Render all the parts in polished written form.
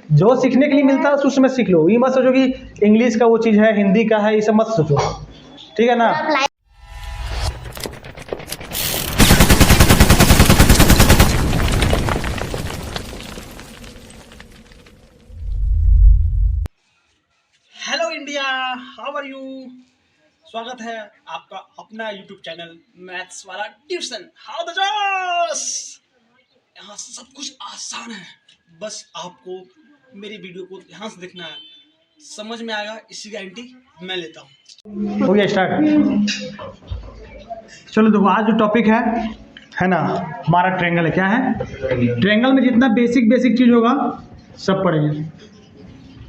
जो सीखने के लिए मिलता है उसमें सीख लो। ये मत सोचो कि इंग्लिश का वो चीज़ है, हिंदी का है, ये सब मत सोचो, ठीक है ना। Hello India, how are you. स्वागत है आपका अपना यूट्यूब चैनल मैथ्स वाला ट्यूशन। How the josh. यहाँ सब कुछ आसान है, बस आपको मेरी वीडियो को ध्यान से देखना है, समझ में आएगा, इसकी गारंटी मैं लेता हूँ। हो गया स्टार्ट। चलो देखो, आज जो टॉपिक है ना, हमारा ट्रायंगल है। क्या है? ट्रायंगल में जितना बेसिक चीज़ होगा सब पढ़ेंगे।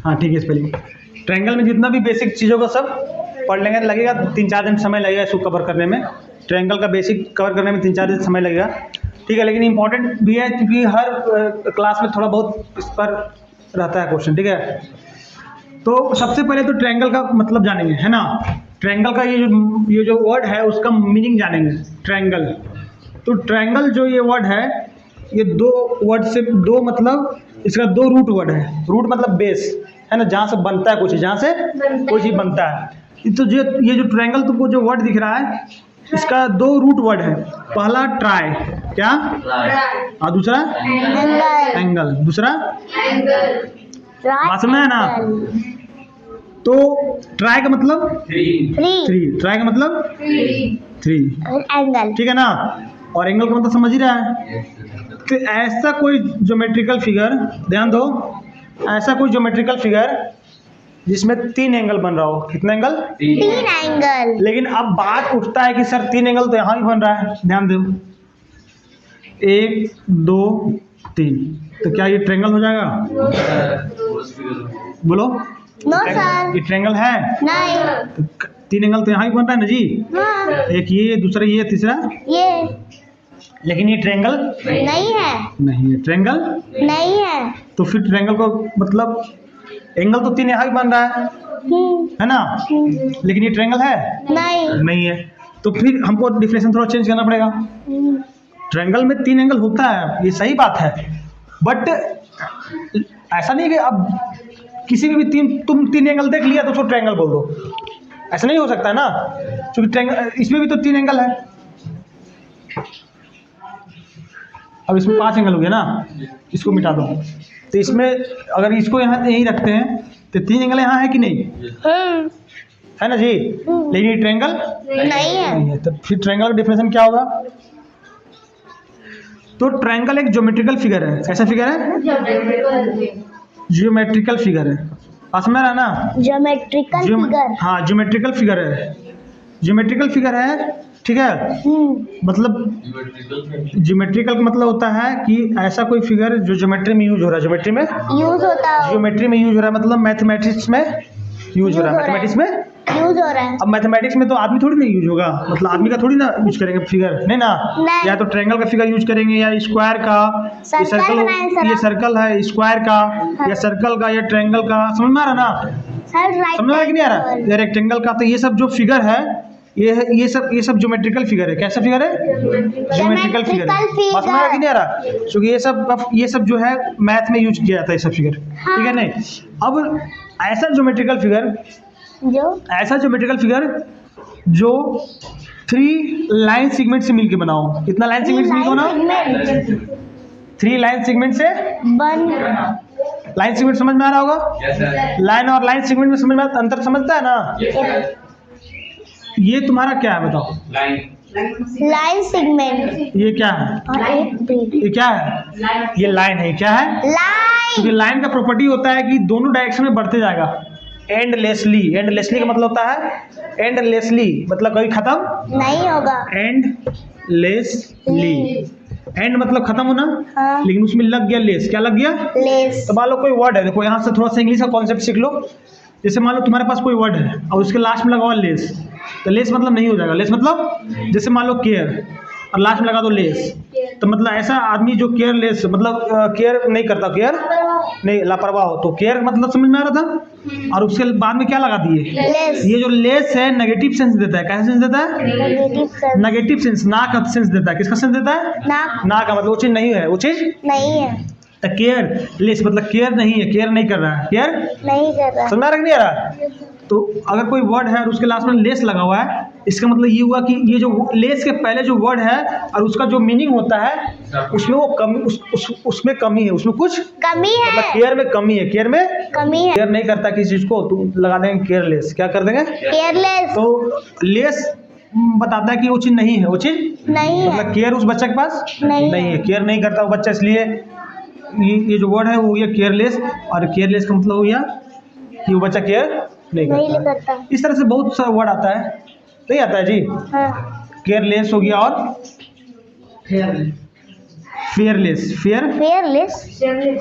हाँ ठीक है, स्पेलिंग। ट्रायंगल में जितना भी बेसिक चीज़ होगा सब पढ़ लेंगे। लगेगा 3-4 दिन समय लगेगा इसको कवर करने में। ट्रायंगल का बेसिक कवर करने में 3-4 दिन समय लगेगा, ठीक है। लेकिन इंपॉर्टेंट भी है क्योंकि हर क्लास में थोड़ा बहुत इस पर रहता है क्वेश्चन, ठीक है। तो सबसे पहले तो ट्रायंगल का मतलब जानेंगे, है ना। ट्रायंगल का ये जो वर्ड है उसका मीनिंग जानेंगे। ट्रायंगल, तो ट्रायंगल जो ये वर्ड है, ये दो वर्ड से दो मतलब इसका दो रूट वर्ड है। रूट मतलब बेस, है ना, जहाँ से बनता है कुछ, जहाँ से कोई चीज़ बनता है। तो ये जो ट्रायंगल तुमको जो वर्ड दिख रहा है, इसका दो रूट वर्ड है। पहला ट्राई, क्या, और दूसरा एंगल, दूसरा बात में है ना। तो ट्राई का मतलब थ्री, ट्राई का मतलब थ्री एंगल, ठीक है ना। और एंगल का मतलब समझ ही रहा है। तो ऐसा कोई ज्योमेट्रिकल फिगर, ध्यान दो, ऐसा कोई ज्योमेट्रिकल फिगर जिसमें 3 एंगल बन रहा हो। कितना एंगल? 3 एंगल। लेकिन अब बात उठता है कि सर 3 एंगल तो यहाँ भी बन रहा है। ध्यान दो, 1 2 3, तो क्या ये ट्रायंगल हो जाएगा? बोलो। नो सर, ये ट्रायंगल है? नहीं। तो 3 एंगल तो यहाँ भी बन रहा है ना जी। हाँ, एक ये, दूसरा ये, तीसरा ये लेकिन ये ट्रायंगल नहीं है, नहीं है। ट्रायंगल नहीं है। तो फिर ट्रायंगल को मतलब एंगल तो 3 यहाँ भी बन रहा है ना, लेकिन ये ट्रायंगल है नहीं है। तो फिर हमको डिफिनेशन थोड़ा चेंज करना पड़ेगा। ट्रायंगल में 3 एंगल होता है, ये सही बात है, बट ऐसा नहीं कि अब किसी में भी तुम 3 एंगल देख लिया तो उसको ट्रायंगल बोल दो, ऐसा नहीं हो सकता है ना। क्योंकि ट्रायंगल इसमें भी तो 3 एंगल है। अब इसमें 5 एंगल हो गया ना, इसको मिटा दो। तो इसमें अगर इसको यहाँ यहीं रखते हैं तो 3 एंगल यहाँ है कि नहीं, है ना जी। लेकिन ये ट्रायंगल नहीं है। तो फिर ट्रायंगल का डेफिनेशन क्या होगा? तो ट्रायंगल एक ज्योमेट्रिकल फिगर है। कैसा फिगर है? ज्योमेट्रिकल फिगर है। पास में रहा ना, ज्योमेट्रिकल फिगर। हाँ, ज्योमेट्रिकल फिगर है, ज्योमेट्रिकल फिगर है, ठीक है। मतलब ज्योमेट्रिकल का मतलब होता है कि ऐसा कोई फिगर जो ज्योमेट्री में यूज हो रहा है। ज्योमेट्री में यूज होता है, ज्योमेट्री में यूज हो रहा है, मतलब मैथमेटिक्स में यूज हो रहा है। मैथमेटिक्स में यूज हो रहा है। अब मैथमेटिक्स में तो आदमी थोड़ी ना यूज होगा, मतलब आदमी का थोड़ी ना यूज करेंगे फिगर, नहीं ना। नहीं। या तो ट्रायंगल का फिगर यूज करेंगे, या स्क्वायर का, ये सर्कल है, स्क्वायर का, या सर्कल का, या ट्रायंगल का। समझ में आ रहा ना? समझ में आ रहा कि नहीं आ रहा? या रेक्टेंगल का। तो ये सब जो फिगर है, ये सब ज्योमेट्रिकल फिगर है। कैसा फिगर है? ज्योमेट्रिकल फिगर है। समझ में आ रहा कि नहीं आ रहा? क्योंकि ये सब जो है मैथ में यूज किया जाता है, ये सब फिगर, ठीक है नहीं। अब ऐसा ज्योमेट्रिकल फिगर जो 3 लाइन सेगमेंट से मिलके बनाओ। कितना लाइन सेगमेंट से मिलके बनाओ? 3 लाइन सेगमेंट से लाइन सेगमेंट। समझ में आ रहा होगा? लाइन और लाइन सेगमेंट में समझ में अंतर समझता है ना। ये तुम्हारा क्या है बताओ? Line segment. ये क्या है? ये क्या है? ये लाइन है। क्या है? लाइन। क्योंकि लाइन का प्रॉपर्टी होता है कि दोनों डायरेक्शन में बढ़ते जाएगा एंडलेसली। एंडलेसली का मतलब होता है एंडलेसली, मतलब कभी खत्म नहीं होगा। एंडलेसली, एंड मतलब खत्म होना, हाँ। लेकिन उसमें लग गया लेस। क्या लग गया? लेस। तो मान लो कोई वर्ड है, देखो यहाँ से थोड़ा सा इंग्लिश का कॉन्सेप्ट सीख लो। जैसे मान लो तुम्हारे पास कोई वर्ड है और उसके लास्ट में लगा हुआ लेस, तो लेस मतलब नहीं हो जाएगा। लेस मतलब जैसे मान लो केयर और लास्ट में लगा दो लेस, तो मतलब ऐसा आदमी जो केयरलेस, मतलब केयर नहीं करता, केयर नहीं, लापरवाह हो, तो केयर मतलब समझ में आ रहा था। और उसके बाद में क्या लगा दिए? ये जो लेस है नेगेटिव सेंस देता है। कैसा सेंस देता है? नेगेटिव सेंस, ना का सेंस देता है। किसका सेंस देता है? ना का। मतलब वो चीज़ नहीं है, वो चीज़ नहीं है। केयरलेस मतलब केयर नहीं है, केयर नहीं कर रहा है, केयर नहीं कर रहा। समझ नहीं आ रहा। तो अगर कोई वर्ड है और उसके लास्ट में लेस लगा हुआ है, इसका मतलब ये हुआ कि ये जो लेस के पहले जो वर्ड है और उसका जो मीनिंग होता है उसमें वो कमी उसमें कमी है, उसमें कुछ कमी मतलब है, केयर में कमी है, केयर में कमी है। केयर नहीं करता किसी चीज को तो लगा देंगे केयरलेस। क्या कर देंगे? केयरलेस तो लेस बताता है कि वो चीज नहीं है, वो चीज नहीं है, मतलब केयर उस बच्चे के पास नहीं नहीं है, केयर नहीं करता वो बच्चा, इसलिए ये जो वर्ड है वो हो गया केयरलेस। और केयरलेस का मतलब हो गया कि वो बच्चा केयर नहीं नहीं करता है। करता। इस तरह से बहुत सारा वर्ड आता है, नहीं आता है जी। हाँ, केयरलेस हो गया और फेयरलेस, फेयर फेयरलेस।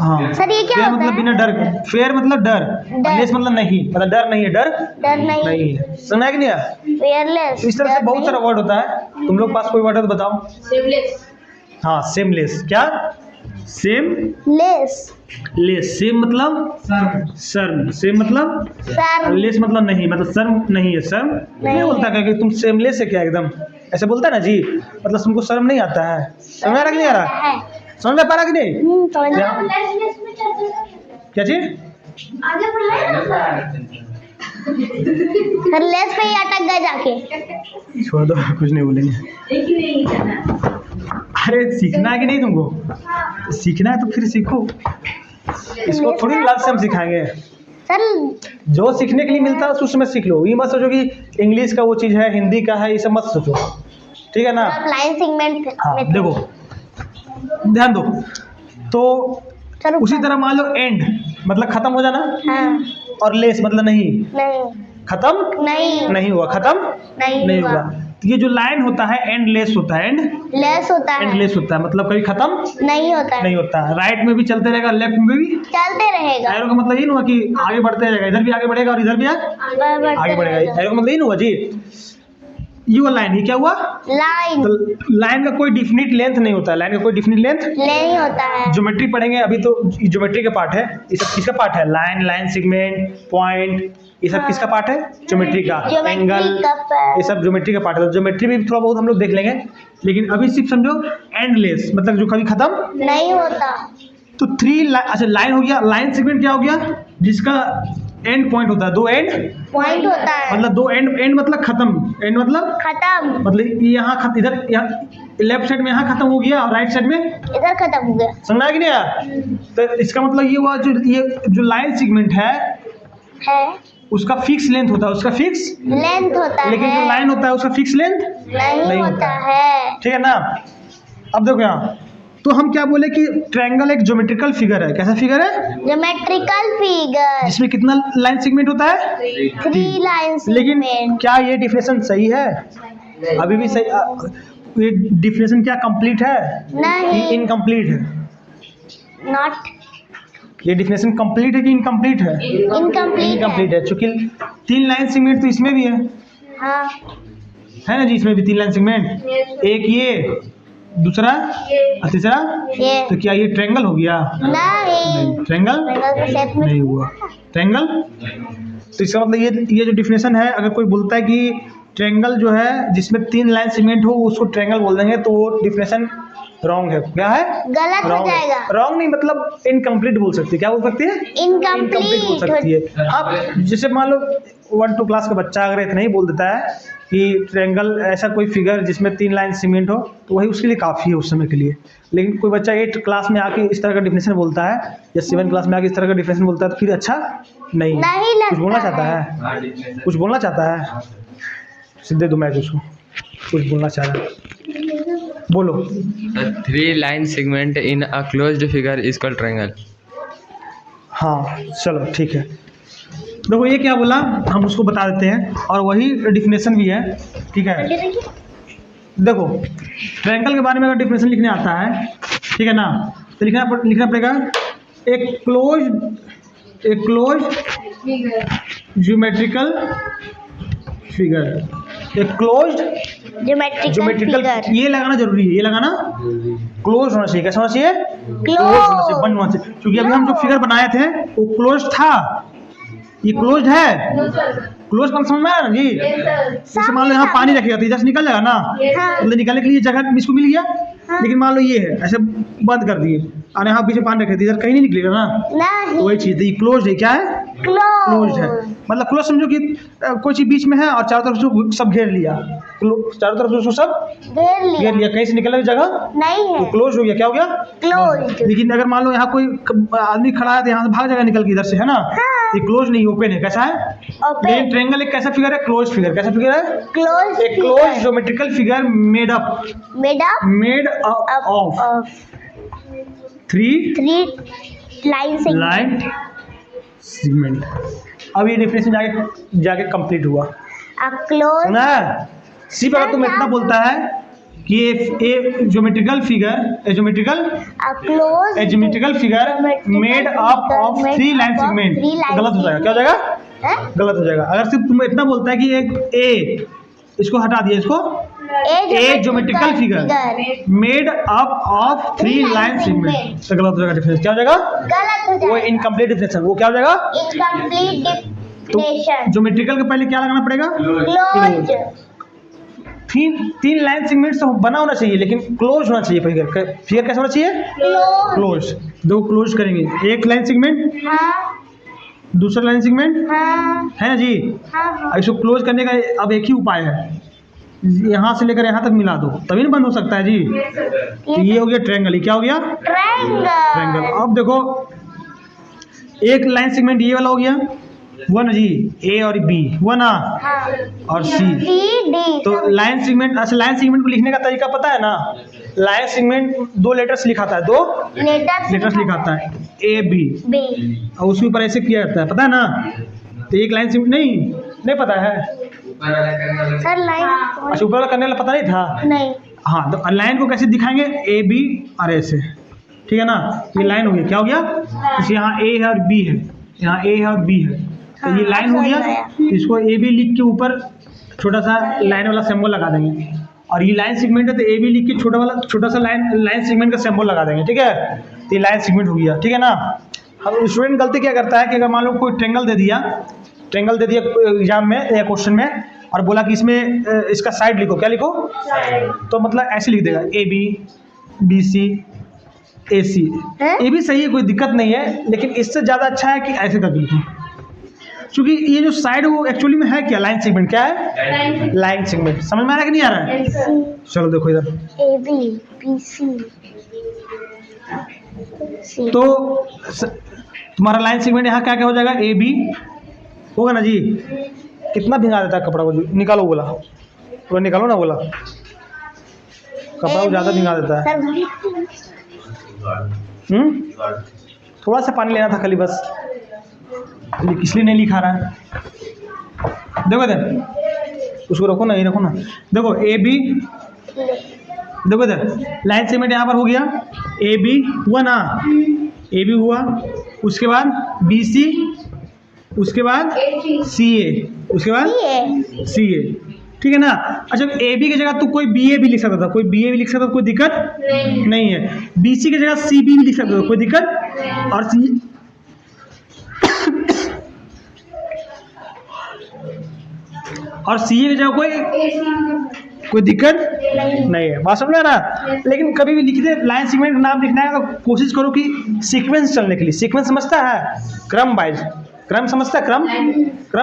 हाँ सर ये क्या फेयर होता मतलब है? बिना डर के, फेयर मतलब डर, डर। लेस मतलब नहीं, मतलब डर नहीं है, डर डर नहीं, नहीं है। समझ है कि नहीं आया? फेयरलेस। तो इस तरह से बहुत सारा वर्ड होता है। तुम लोग पास कोई वर्ड है तो बताओ। हाँ सेमलेस। क्या? Same less, less. सेम मतलब शर्म, सेम मतलब सर लेस मतलब नहीं, मतलब शर्म नहीं है, शर्म नहीं बोलता क्या कि तुम सेमलेस है क्या, एकदम ऐसे बोलता है ना जी, मतलब तुमको शर्म नहीं आता है। समझ आ रहा कि नहीं आ रहा? है। समझ में पा रहा कि नहीं? समझ क्या क्या चीज? सर लेस पे ही अटक गए जाके। छोड़ दो, कुछ नहीं बोलेंगे। अरे सीखना है कि नहीं तुमको? सीखना है तो फिर सीखो, इसको थोड़ी क्लास से हम सिखाएंगे। सर जो सीखने के लिए मिलता है उसमें सीख लो। ये मत सोचो कि इंग्लिश का वो चीज़ है, हिंदी का है, ये सब मत सोचो, ठीक है ना? आप लाइन सेगमेंट हाँ में थे। देखो ध्यान दो। तो सर उसी तरह मान लो एंड मतलब खत्म हो जाना, हाँ, और लेस मतलब नहीं, नहीं खत्म नहीं नहीं हुआ, खत्म नहीं होगा। तो ये जो लाइन होता है एंड लेस होता है, एंड लेस होता एंड है, लेस होता है, मतलब कभी खत्म नहीं होता है, नहीं होता है। राइट में भी चलते रहेगा, लेफ्ट में भी। चलते रहेगा, एरो का मतलब ये नहीं हुआ कि आगे बढ़ते रहेगा, इधर भी आगे बढ़ेगा और इधर भी आगे बढ़ेगा। एरो का मतलब ये नहीं हुआ जी। ये वो लाइन, ये क्या हुआ? लाइन तो लाइन का कोई डिफिनिट लेंथ नहीं होता है, लाइन का कोई डिफिनिट लेंथ। नहीं होता है। ज्योमेट्री पढ़ेंगे अभी, तो ज्योमेट्री का पार्ट है ये सब। किसका पार्ट है? लाइन, लाइन सेगमेंट, पॉइंट, ये सब किसका पार्ट है? ज्योमेट्री का। ज्योमेट्री एंगल, का पार्ट। ये सब ज्योमेट्री का पार्ट है। तो ज्योमेट्री भी थोड़ा बहुत हम लोग देख लेंगे, लेकिन अभी सिर्फ समझो एंडलेस मतलब जो कभी खत्म नहीं होता। तो अच्छा लाइन हो गया। लाइन सेगमेंट क्या हो गया? जिसका एंड पॉइंट होता है, दो एंड पॉइंट होता है, मतलब दो एंड, एंड मतलब खत्म, एंड मतलब खत्म, मतलब यहाँ इधर यहाँ लेफ्ट साइड में यहाँ खत्म हो गया और राइट साइड में इधर खत्म हो गया। समझा कि नहीं आया? तो इसका मतलब ये हुआ ये जो लाइन सेगमेंट है उसका फिक्स लेंथ होता है, उसका फिक्स लेंथ होता है, लेकिन जो लाइन होता है उसका फिक्स लेंथ नहीं होता है। ठीक है ना? अब देखो यहाँ तो हम क्या बोले कि ट्रायंगल एक ज्योमेट्रिकल फिगर है। कैसा फिगर है? ज्योमेट्रिकल फिगर, जिसमें कितना लाइन सेगमेंट होता है? 3 लाइन लेकिन सेगमेंट। क्या ये डिफिनेशन सही है? अभी भी सही ये डिफिनेशन क्या कंप्लीट है? नहीं, इनकम्प्लीट है। नॉट ये डिफिनेशन कंप्लीट है कि इनकम्प्लीट है? इनकम्प्लीट इनकम्प्लीट है, क्योंकि 3 लाइन सेगमेंट तो इसमें भी हाँ, है ना जी? इसमें भी 3 लाइन सेगमेंट, एक ये, दूसरा और तीसरा। ये तो क्या ये ट्रायंगल हो गया? नहीं, ट्रायंगल ट्रायंगल के शेप में नहीं हुआ ट्रायंगल। तो इसका मतलब ये जो डिफिनेशन है, अगर कोई बोलता है कि ट्रायंगल जो है जिसमें 3 लाइन सेगमेंट हो उसको ट्रायंगल बोल देंगे, तो वो डिफिनेशन रॉन्ग है। क्या है? गलत हो जाएगा, रॉन्ग नहीं मतलब इनकम्प्लीट बोल सकती है। क्या बोल सकती है? इनकम्प्लीट बोल सकती है। अब जैसे मान लो 1-2 क्लास का बच्चा अगर इतना ही बोल देता है कि ट्रायंगल ऐसा कोई फिगर जिसमें 3 लाइन सेगमेंट हो, तो वही उसके लिए काफ़ी है उस समय के लिए। लेकिन कोई बच्चा 8 क्लास में आके इस तरह का डिफिनेशन बोलता है या 7 क्लास में आके इस तरह का डिफिनेशन बोलता है तो फिर अच्छा नहीं नहीं कुछ बोलना लगता चाहता है, कुछ बोलना चाहता है। सीधे दो मैच उसको, कुछ बोलना चाह रहा है, बोलो। 3 line segment in a closed figure is called triangle. हाँ चलो ठीक है। देखो ये क्या बोला हम उसको बता देते हैं, और वही डिफिनेशन भी है, ठीक है। देखो ट्रायंगल के बारे में अगर डिफिनेशन लिखने आता है, ठीक है ना, तो लिखना पड़ेगा एक क्लोज ज्योमेट्रिकल फिगर, एक क्लोज ज्योमेट्रिकल फिगर। ये लगाना जरूरी है, ये लगाना क्लोज होना चाहिए। कैसा होना चाहिए? क्लोज होना चाहिए, बंद होना चाहिए। क्योंकि अभी हम जो फिगर बनाए थे वो क्लोज था, ये क्लोज है। क्लोज कौन समझ में आया ना जी? जैसे मान लो यहाँ पानी रखेगा तो इधर से निकल जाएगा ना, हाँ। मतलब निकालने के लिए जगह इसको मिल गया। हाँ। लेकिन मान लो ये है ऐसे बंद कर दिए और यहाँ पीछे पान रखे थे, इधर कहीं नहीं निकलेगा ना, तो नहीं वही चीज़ ये क्लोज है। क्या है? क्लोज है। मतलब क्लोज समझो कि कोई चीज़ बीच में है और चारों तरफ से सब घेर लिया, चारों तरफ से उसको सब घेर लिया, कहीं से निकलने की जगह नहीं तो है, क्लोज हो गया। क्या हो गया? क्लोज। लेकिन अगर मान लो यहाँ कोई आदमी खड़ा है तो यहाँ से भाग जाएगा निकल के इधर से, है ना। ये क्लोज नहीं, ओपन है। कैसा है? लेकिन ट्रायंगल एक कैसा फिगर है? Close figure. कैसा फिगर है? क्लोज एक close geometrical figure made up of three line segment. अब ये डेफिनेशन जाके कंप्लीट हुआ, क्लोज। सुना है? सिर्फ अगर तुम इतना बोलता है कि a geometrical figure made up of three line segment, गलत हो जाएगा। क्या हो जाएगा? गलत हो जाएगा। अगर सिर्फ तुम इतना बोलता है कि एक ए, इसको हटा दिया, इसको a geometrical figure made up of three line segment, तो गलत हो जाएगा डेफिनेशन। क्या हो जाएगा? गलत हो वो जाएगा, इनकम्प्लीट डेफिनेशन। वो क्या हो जाएगा? इनकम्प्लीट तो डेफिनेशन। ज्योमेट्रिकल के पहले क्या लगाना पड़ेगा? क्लोज। तीन लाइन सेगमेंट तो बना होना चाहिए, लेकिन क्लोज होना चाहिए। फिगर कैसा होना चाहिए? क्लोज। दो क्लोज करेंगे, एक लाइन सेगमेंट, हाँ दूसरा लाइन सेगमेंट, हाँ है ना जी। हाँ इसको क्लोज करने का अब एक ही उपाय है, यहाँ से लेकर यहाँ तक मिला दो, तभी ना बंद हो सकता है जी। तो ये हो गया ट्रायंगल। ये क्या हो गया? ट्रायंगल। अब देखो एक लाइन सेगमेंट ये वाला हो गया, हुआ ना जी, ए और बी हुआ ना, और सी। तो लाइन सेगमेंट, अच्छा लाइन सेगमेंट को लिखने का तरीका पता है ना? लाइन सेगमेंट दो लेटर्स लिखाता है, दो लेटर्स लिखाता है, ए बी, और उसके ऊपर ऐसे किया जाता है, पता है ना? तो एक लाइन सेगमेंट नहीं पता है सर लाइन। अच्छा, ऊपर वाला करने वाला पता नहीं था। नहीं। हाँ, तो लाइन को कैसे दिखाएंगे? ए बी और ऐसे, ठीक है ना। ये लाइन हो गई। क्या हो गया? जैसे यहाँ ए है और बी है, यहाँ ए है और बी है, तो ये लाइन हो गया। इसको ए बी लिख के ऊपर छोटा सा लाइन वाला सिंबल लगा देंगे, और ये लाइन सेगमेंट है तो ए बी लिख के छोटा सा लाइन सेगमेंट का सिंबल लगा देंगे, ठीक है। तो ये लाइन सेगमेंट हो गया, ठीक है ना। अब स्टूडेंट गलती क्या करता है कि अगर मान लो कोई ट्रायंगल दे दिया एग्जाम में या क्वेश्चन में, और बोला कि इसमें इसका साइड लिखो, क्या लिखो? तो मतलब ऐसे लिख देगा ए बी सी ए सी। ये भी सही है, कोई दिक्कत नहीं है, लेकिन इससे ज़्यादा अच्छा है कि ऐसे करके लिखो, क्योंकि ये जो साइड वो एक्चुअली में है क्या? Line segment. क्या है? Line segment. समझ में आ रहा है कि नहीं आ रहा है? चलो देखो इधर, ए बी बी सी। तो तुम्हारा लाइन सेगमेंट यहाँ क्या क्या हो जाएगा? ए बी होगा ना जी। कितना भिंगा देता है कपड़ा को? निकालो बोला, थोड़ा निकालो ना बोला, कपड़ा को ज़्यादा भिंगा देता है। थोड़ा सा पानी लेना था खाली, बस इसलिए नहीं लिखा रहा है। देखो इधर, उसको रखो ना, ये रखो ना। देखो ए बी, देखो इधर लाइन सेगमेंट यहाँ पर हो गया, ए बी हुआ ना, ए बी हुआ, उसके बाद बी सी, उसके बाद सी ए, उसके बाद सी ए, ठीक है ना। अच्छा, ए बी की जगह तो कोई बी ए भी लिख सकता था, कोई दिक्कत नहीं है। बी सी की जगह सी बी भी लिख सकता था, कोई दिक्कत, और सी और सी ए की जगह कोई दिक्कत नहीं है। बात समझ में आ रहा? लेकिन कभी भी लिखते लाइन सेगमेंट का नाम लिखना है तो कोशिश करो कि सीक्वेंस चलने के लिए। सीक्वेंस समझता है? क्रम वाइज, क्रम समझता है? क्रम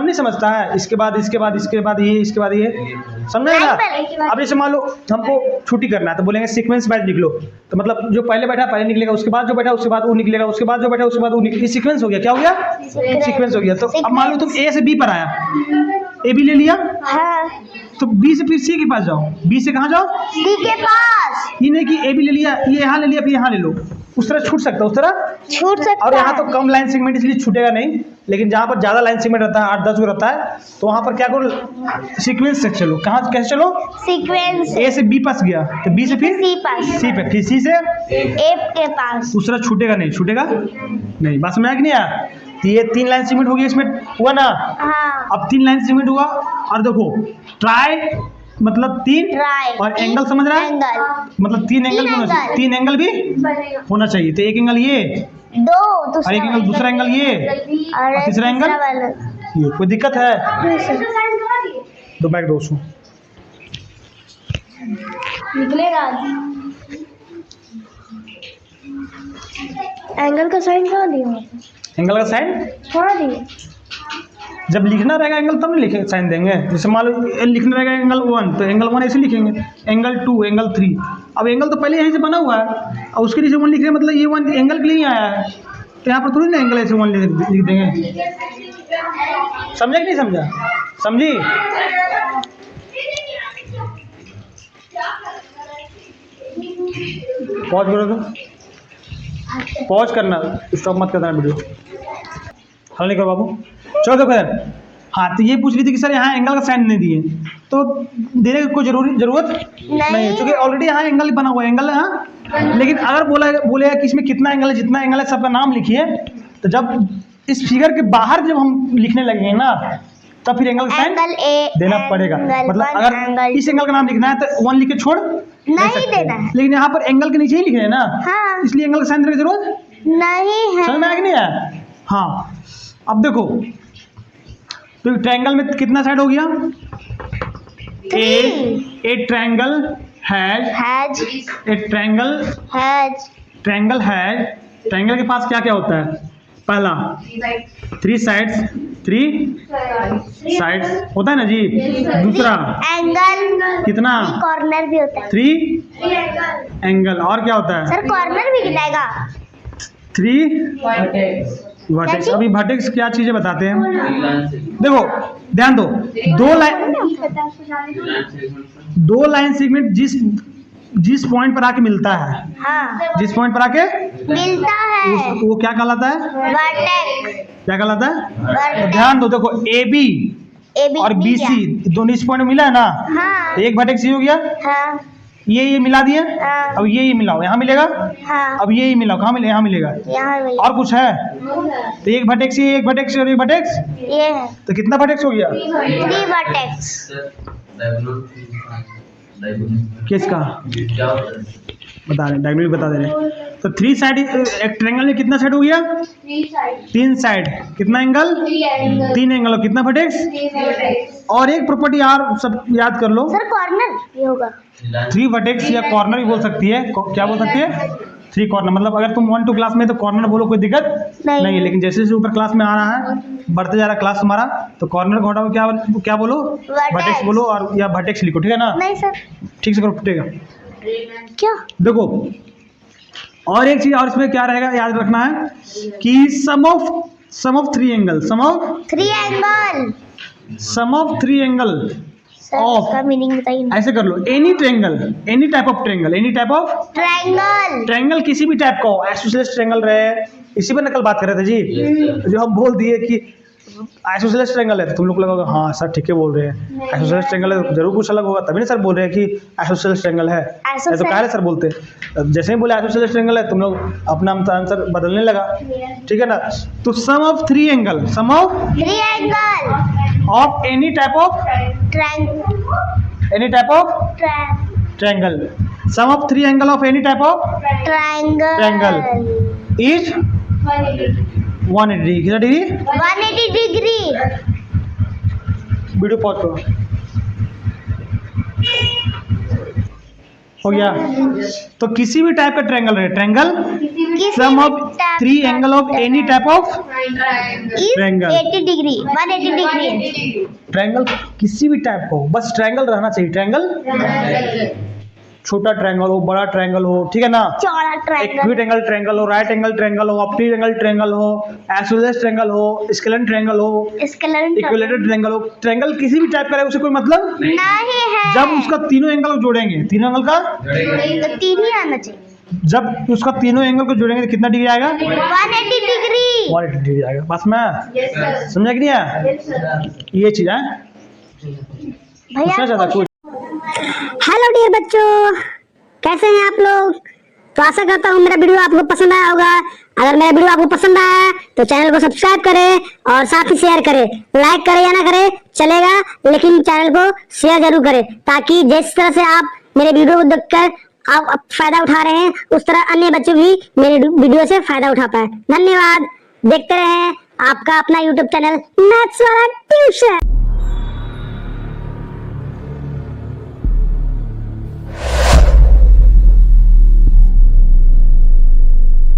नहीं समझता है? इसके बाद इसके बाद इसके बाद ये, इसके बाद ये, समझ में ना। अब जैसे मान लो हमको छुट्टी करना है तो बोलेंगे सीक्वेंस वाइज लिख लो, तो मतलब जो पहले बैठा पहले निकलेगा, उसके बाद जो बैठा उसके बाद वो निकलेगा, उसके बाद जो बैठा उसके बाद वो निकलेगा। सीक्वेंस हो गया। क्या हो गया? सीक्वेंस हो गया। तो अब मान लो तुम ए से बी पर आया, ए बी ले लिया, तो बी से फिर सी के पास जाओ, बी से कहाँ जाओ? सी के पास। ये नहीं कि ए बी ले लिया, ये यहाँ ले लिया, फिर यहाँ ले लो, उस तरह छूट सकता है, उस तरह छूट सकता और यहाँ है। तो कम लाइन सेगमेंट इसलिए छूटेगा नहीं, लेकिन जहाँ पर ज़्यादा लाइन सेगमेंट रहता है, 8-10 को रहता है, तो वहाँ पर क्या करो? सीक्वेंस से चलो। कहाँ कैसे चलो? सीक्वेंस। ए से बी पास गया तो बी से फिर सी पास, सी पे, फिर सी से ए के पास। उस तरह छूटेगा नहीं, नहीं। बात समझ आया कि नहीं आया? तो ये 3 लाइन सेगमेंट हो गया, इसमें हुआ ना। हाँ। अब 3 लाइन सेगमेंट हुआ, और देखो ट्राई मतलब 3, और एंगल समझ रहा है? मतलब 3 एंगल होना चाहिए, 3 एंगल भी होना चाहिए। तो एक एंगल ये, दो, और एक एंगल दूसरा एंगल ये, और तीसरा एंगल ये। कोई दिक्कत है? दो बैग 200 निकलेगा। एंगल का साइन कहाँ दिया? एंगल का साइन कहाँ दिया? जब लिखना रहेगा एंगल तब नहीं लिखे साइन देंगे। जैसे मान लो लिखना रहेगा एंगल 1 तो एंगल 1 ऐसे लिखेंगे, एंगल 2, एंगल 3। अब एंगल तो पहले यहीं से बना हुआ है और उसके नीचे 1 लिख रहे हैं, मतलब ये 1 एंगल के लिए ही आया है, तो यहाँ पर थोड़ी ना एंगल ऐसे 1 लिख देंगे। समझा कि नहीं समझा? समझी? पॉज करो तो, पॉज करना, स्टॉप मत करना वीडियो। हल नहीं करो बाबू। चलो देखो यार, हाँ तो ये पूछ रही थी कि सर यहाँ एंगल का साइन नहीं दिए, तो देने की कोई जरूरत नहीं है, क्योंकि ऑलरेडी यहाँ एंगल बना हुआ है, एंगल है हाँ। लेकिन अगर बोलेगा कि इसमें कितना एंगल है, जितना एंगल है सबका नाम लिखिए, तो जब इस फिगर के बाहर जब हम लिखने लगेंगे ना, तब फिर एंगल का साइन देना पड़ेगा। मतलब अगर इस एंगल का नाम लिखना है तो 1 लिख के छोड़ नहीं देना है, लेकिन यहाँ पर एंगल के नीचे ही लिखना है ना, हाँ। इसलिए एंगल का साइन देने की जरूरत नहीं है। समझ में आया कि नहीं आया? हाँ अब देखो, तो ट्रायंगल में कितना साइड हो गया? ए ट्रायंगल हैज ट्रायंगल के पास क्या क्या होता है? पहला 3 साइड्स होता है ना जी। दूसरा एंगल, कितना? कॉर्नर भी होता है। 3 एंगल, और क्या होता है? सर कॉर्नर भी गिनाएगा। 3 वर्टेक्स। अभी वर्टेक्स क्या चीजें बताते हैं, देखो ध्यान दो। 2 लाइन सेगमेंट जिस पॉइंट पर आके मिलता है, हाँ। जिस पॉइंट पर आके मिलता है वो क्या कहलाता है? वर्टेक्स। क्या कहलाता है? वर्टेक्स। ध्यान दो, देखो AB और BC दोनों इस पॉइंट में मिला है ना, हाँ। तो एक वर्टेक्स ये हो गया, हाँ। ये मिला दिए, हाँ। अब ये मिलाओ, यहाँ मिलेगा। हाँ। अब ये मिलाओ, कहाँ मिलेगा? यहाँ मिलेगा। यहाँ मिलेगा। और कुछ है तो एक वर्टेक्स, ये एक वर्टेक्स और एक वर्टेक्स, ये है तो कितना वर्टेक्स हो गया? 3 वर्टेक्स। किसका बता रहे? डायगोनल बता दे रहे। तो 3 साइड, एक ट्रायंगल में कितना साइड हो गया? 3 साइड। कितना एंगल? 3 एंगल। और कितना वर्टेक्स? और एक प्रॉपर्टी यार सब याद कर लो, सर कॉर्नर भी होगा। 3 वर्टेक्स या कॉर्नर भी बोल सकती है। क्या बोल सकती है? 3 कॉर्नर। मतलब अगर तुम 1-2 क्लास में तो कॉर्नर बोलो, कोई दिक्कत नहीं है, लेकिन जैसे जैसे ऊपर क्लास में आ रहा है, बढ़ते जा रहा क्लास तुम्हारा, तो कॉर्नर को हटाओ, क्या बोलो? वर्टेक्स बोलो, और या वर्टेक्स लिखो, ठीक है ना? नहीं सर। ठीक से करो, फुटेगा क्या? देखो और एक चीज, और इसमें क्या रहेगा याद रखना है कि sum of 3 angle, sum of 3 angle sir उसका मीनिंग बताइए। ऐसे कर लो, एनी टाइप ऑफ ट्रायंगल किसी भी टाइप का हो, आइसोसेलेस ट्रायंगल रहे, इसी पर नकल बात कर रहे थे जी। जो हम बोल दिए कि आइसोसेलेस ट्रायंगल है, तो तुम लोग लगेगा हाँ सर ठीक है बोल रहे हैं, आइसोसेलेस ट्रायंगल है तो जरूर कुछ अलग होगा, तभी ना सर बोल रहे हैं कि आइसोसेलेस ट्रायंगल है। तो कह रहे सर बोलते, जैसे ही बोले आइसोसेलेस ट्रायंगल है, तुम लोग अपना आंसर बदलने लगा, ठीक है ना? तो sum of 3 angle of any type of triangle, sum of 3 angle of any type of triangle is 180 degree. 180 degree. Video pause करो, हो गया? तो किसी भी टाइप का ट्रायंगल रहे, triangle sum of 3 angle of any type of triangle 180 degree. Triangle किसी भी टाइप का हो, बस ट्रायंगल रहना चाहिए। ट्रायंगल छोटा ट्रायंगल हो, बड़ा ट्रायंगल हो, ठीक है ना? चौड़ा ट्रायंगल, एक्यूट एंगल ट्रायंगल हो, राइट एंगल ट्रायंगल हो, ऑप्टिक एंगल ट्रायंगल हो, आइसोसेलेस ट्रायंगल हो, स्केलेटन ट्रायंगल हो, इक्विलेटरल ट्रायंगल हो, ट्रायंगल किसी भी टाइप का रहे, उसे कोई मतलब नहीं है। जब उसका तीनों एंगल को जोड़ेंगे, तीनों एंगल का तो 3 ही आना चाहिए। जब उसका तीनों एंगल को जोड़ेंगे तो कितना डिग्री आएगा? 180 डिग्री। 180 डिग्री आएगा। बस मैं समझा कि नहीं आया? ये चीज है भैया। कुछ हेलो डियर बच्चों, कैसे हैं आप लोग? तो आशा करता हूँ मेरा वीडियो आपको पसंद आया होगा। अगर मेरा वीडियो आपको पसंद आया तो चैनल को सब्सक्राइब करें और साथ ही शेयर करें। लाइक करें या ना करें चलेगा, लेकिन चैनल को शेयर जरूर करें, ताकि जिस तरह से आप मेरे वीडियो को देखकर आप फायदा उठा रहे हैं, उस तरह अन्य बच्चे भी मेरे वीडियो से फायदा उठा पाए। धन्यवाद। देखते रहें आपका अपना यूट्यूब चैनल मैथ्स वाला ट्यूशन।